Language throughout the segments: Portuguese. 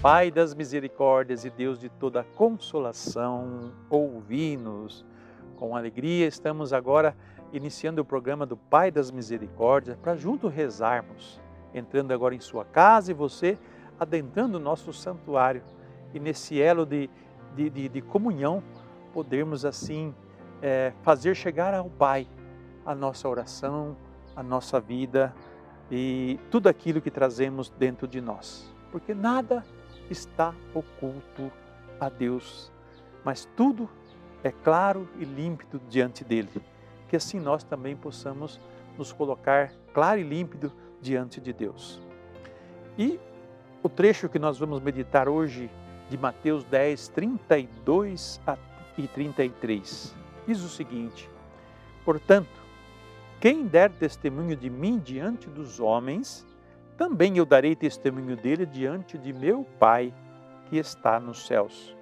Pai das misericórdias e Deus de toda consolação, ouvi-nos. Com alegria estamos agora iniciando o programa do Pai das Misericórdias para juntos rezarmos, entrando agora em sua casa e você adentrando o nosso santuário e nesse elo de comunhão podermos assim fazer chegar ao Pai a nossa oração, a nossa vida e tudo aquilo que trazemos dentro de nós. Porque nada está oculto a Deus, mas tudo é claro e límpido diante dele. Que assim nós também possamos nos colocar claro e límpido diante de Deus. E o trecho que nós vamos meditar hoje, de Mateus 10, 32 e 33, diz o seguinte: portanto, quem der testemunho de mim diante dos homens, também eu darei testemunho dele diante de meu Pai que está nos céus.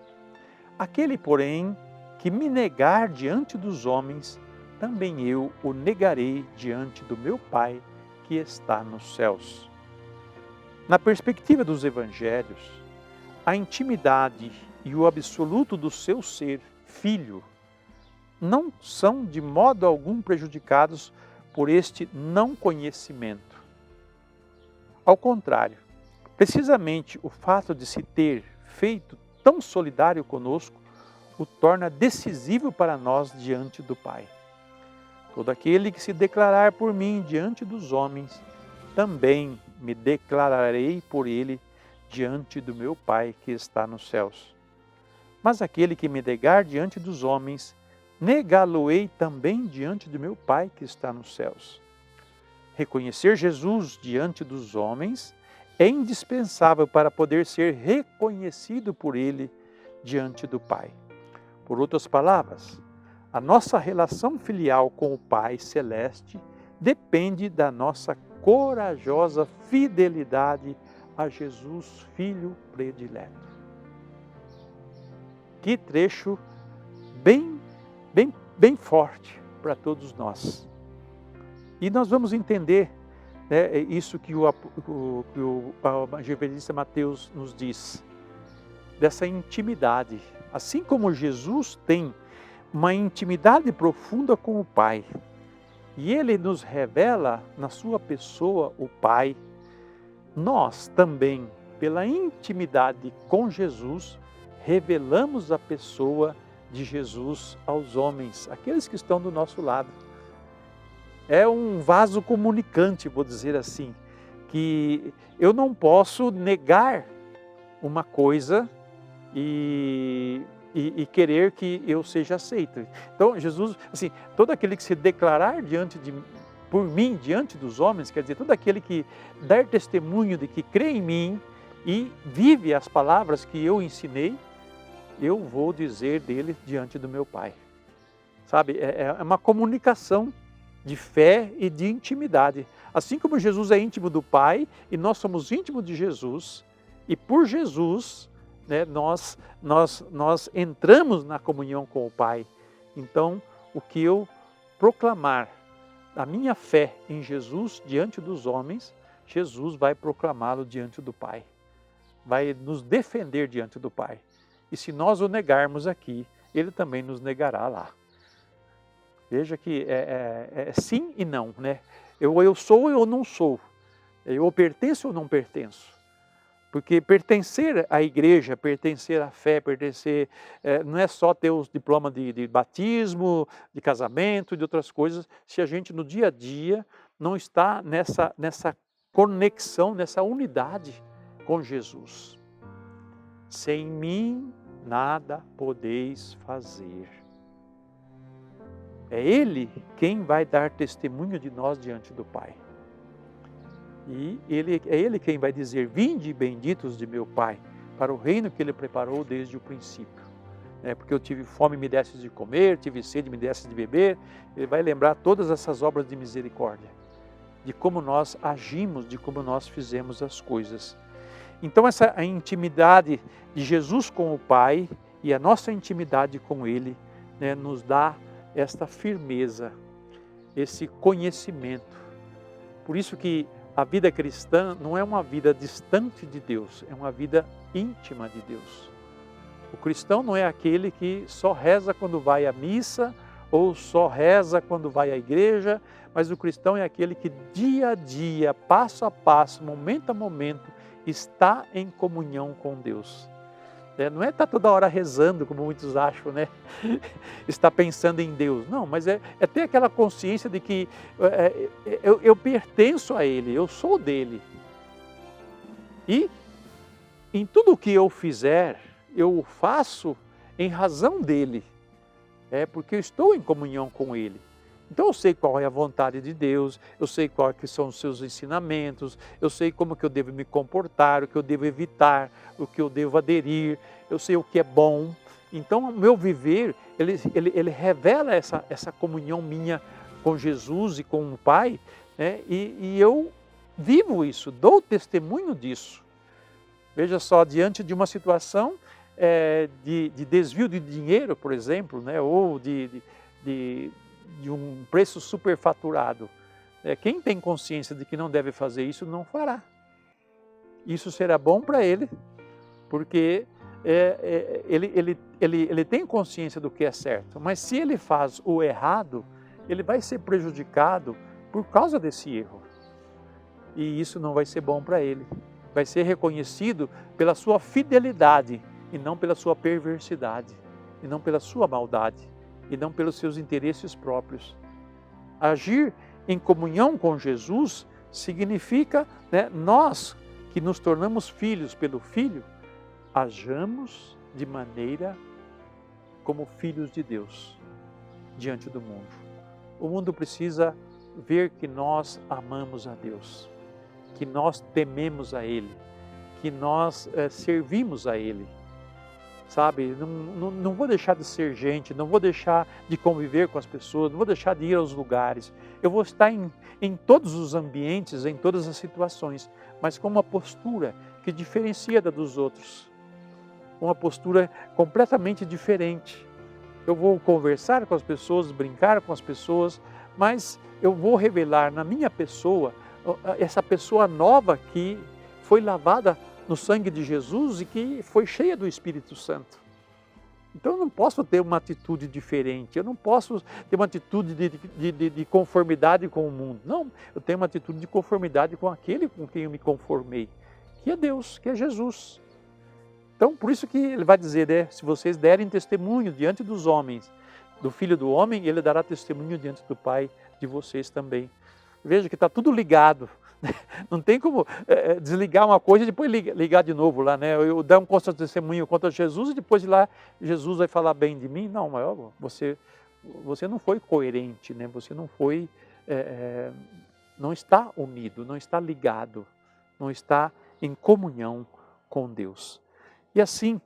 Aquele, porém, que me negar diante dos homens, também eu o negarei diante do meu Pai que está nos céus. Na perspectiva dos evangelhos, a intimidade e o absoluto do seu ser, filho, não são de modo algum prejudicados por este não conhecimento. Ao contrário, precisamente o fato de se ter feito tão solidário conosco o torna decisivo para nós diante do Pai. Todo aquele que se declarar por mim diante dos homens, também me declararei por ele diante do meu Pai que está nos céus. Mas aquele que me negar diante dos homens, negá-lo-ei também diante do meu Pai que está nos céus. Reconhecer Jesus diante dos homens é indispensável para poder ser reconhecido por ele diante do Pai. Por outras palavras, a nossa relação filial com o Pai Celeste depende da nossa corajosa fidelidade a Jesus, Filho predileto. Que trecho bem forte para todos nós. E nós vamos entender isso que o evangelista Mateus nos diz, dessa intimidade. Assim como Jesus tem uma intimidade profunda com o Pai, e Ele nos revela na sua pessoa o Pai, nós também, pela intimidade com Jesus, revelamos a pessoa de Jesus aos homens, aqueles que estão do nosso lado. É um vaso comunicante, vou dizer assim, que eu não posso negar uma coisa e querer que eu seja aceito. Então, Jesus, assim, todo aquele que se declarar por mim, diante dos homens, quer dizer, todo aquele que der testemunho de que crê em mim e vive as palavras que eu ensinei, eu vou dizer dele diante do meu Pai. Sabe, é uma comunicação de fé e de intimidade. Assim como Jesus é íntimo do Pai e nós somos íntimos de Jesus, e por Jesus nós entramos na comunhão com o Pai. Então, o que eu proclamar a minha fé em Jesus diante dos homens, Jesus vai proclamá-lo diante do Pai. Vai nos defender diante do Pai. E se nós o negarmos aqui, Ele também nos negará lá. Veja que é sim e não, né? Eu sou ou eu não sou. Eu pertenço ou não pertenço. Porque pertencer à igreja, pertencer à fé, pertencer, não é só ter os diplomas de batismo, de casamento, de outras coisas, se a gente no dia a dia não está nessa conexão, nessa unidade com Jesus. Sem mim nada podeis fazer. É Ele quem vai dar testemunho de nós diante do Pai. E é Ele quem vai dizer: vinde benditos de meu Pai, para o reino que Ele preparou desde o princípio. Porque eu tive fome, me destes de comer, tive sede, me destes de beber. Ele vai lembrar todas essas obras de misericórdia, de como nós agimos, de como nós fizemos as coisas. Então a intimidade de Jesus com o Pai e a nossa intimidade com Ele nos dá esta firmeza, esse conhecimento. Por isso que A vida cristã não é uma vida distante de Deus, é uma vida íntima de Deus. O cristão não é aquele que só reza quando vai à missa ou só reza quando vai à igreja, mas o cristão é aquele que dia a dia, passo a passo, momento a momento, está em comunhão com Deus. Não é estar toda hora rezando, como muitos acham, né? Está pensando em Deus. Não, mas é ter aquela consciência de que eu pertenço a Ele, eu sou dele. E em tudo o que eu fizer, eu faço em razão dele. Porque eu estou em comunhão com Ele. Então eu sei qual é a vontade de Deus, eu sei quais que são os seus ensinamentos, eu sei como que eu devo me comportar, o que eu devo evitar, o que eu devo aderir, eu sei o que é bom. Então o meu viver, ele revela essa comunhão minha com Jesus e com o Pai, né? E eu vivo isso, dou testemunho disso. Veja só, diante de uma situação de desvio de dinheiro, por exemplo, né? Ou de um preço superfaturado. Quem tem consciência de que não deve fazer isso, não fará. Isso será bom para ele, porque ele tem consciência do que é certo. Mas se ele faz o errado, ele vai ser prejudicado por causa desse erro. E isso não vai ser bom para ele. Vai ser reconhecido pela sua fidelidade e não pela sua perversidade, e não pela sua maldade, e não pelos seus interesses próprios. Agir em comunhão com Jesus significa, nós que nos tornamos filhos pelo Filho, hajamos de maneira como filhos de Deus diante do mundo. O mundo precisa ver que nós amamos a Deus, que nós tememos a Ele, que nós servimos a Ele. Sabe, não vou deixar de ser gente, não vou deixar de conviver com as pessoas, não vou deixar de ir aos lugares. Eu vou estar em todos os ambientes, em todas as situações, mas com uma postura que diferencia da dos outros. Uma postura completamente diferente. Eu vou conversar com as pessoas, brincar com as pessoas, mas eu vou revelar na minha pessoa, essa pessoa nova que foi lavada no sangue de Jesus e que foi cheia do Espírito Santo. Então eu não posso ter uma atitude diferente, eu não posso ter uma atitude de conformidade com o mundo. Não, eu tenho uma atitude de conformidade com aquele com quem eu me conformei, que é Deus, que é Jesus. Então por isso que ele vai dizer, se vocês derem testemunho diante dos homens, do Filho do Homem, ele dará testemunho diante do Pai de vocês também. Veja que está tudo ligado. Não tem como desligar uma coisa e depois ligar de novo lá, né? Eu dar um testemunho contra Jesus e depois de lá Jesus vai falar bem de mim. Não, mas você não foi coerente, né? Você não foi, não está unido, não está ligado, não está em comunhão com Deus. E assim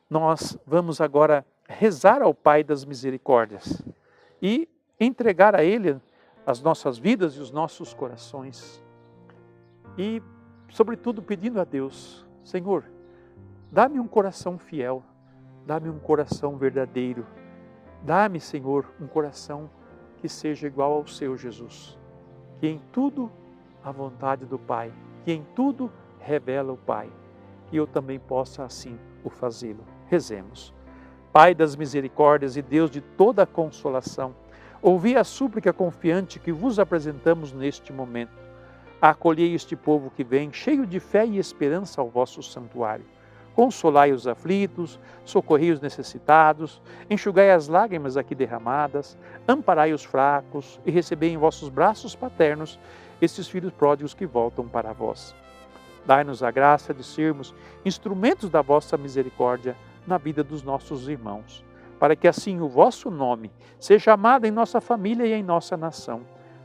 nós vamos agora rezar ao Pai das Misericórdias e entregar a Ele as nossas vidas e os nossos corações. E, sobretudo, pedindo a Deus, Senhor, dá-me um coração fiel, dá-me um coração verdadeiro, dá-me, Senhor, um coração que seja igual ao seu, Jesus, que em tudo a vontade do Pai, que em tudo revela o Pai, que eu também possa assim o fazê-lo. Rezemos. Pai das misericórdias e Deus de toda a consolação, ouvi a súplica confiante que vos apresentamos neste momento. Acolhei este povo que vem, cheio de fé e esperança ao vosso santuário. Consolai os aflitos, socorrei os necessitados, enxugai as lágrimas aqui derramadas, amparai os fracos e recebei em vossos braços paternos estes filhos pródigos que voltam para vós. Dai-nos a graça de sermos instrumentos da vossa misericórdia na vida dos nossos irmãos, para que assim o vosso nome seja amado em nossa família e em nossa nação.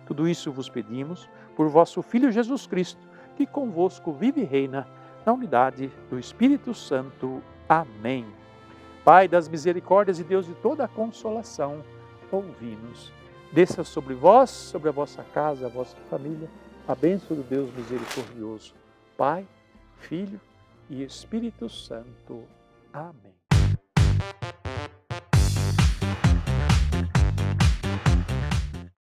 Tudo isso vos pedimos por vosso Filho Jesus Cristo, que convosco vive e reina na unidade do Espírito Santo. Amém. Pai das misericórdias e Deus de toda a consolação, ouvi-nos. Desça sobre vós, sobre a vossa casa, a vossa família, a bênção do Deus misericordioso, Pai, Filho e Espírito Santo. Amém.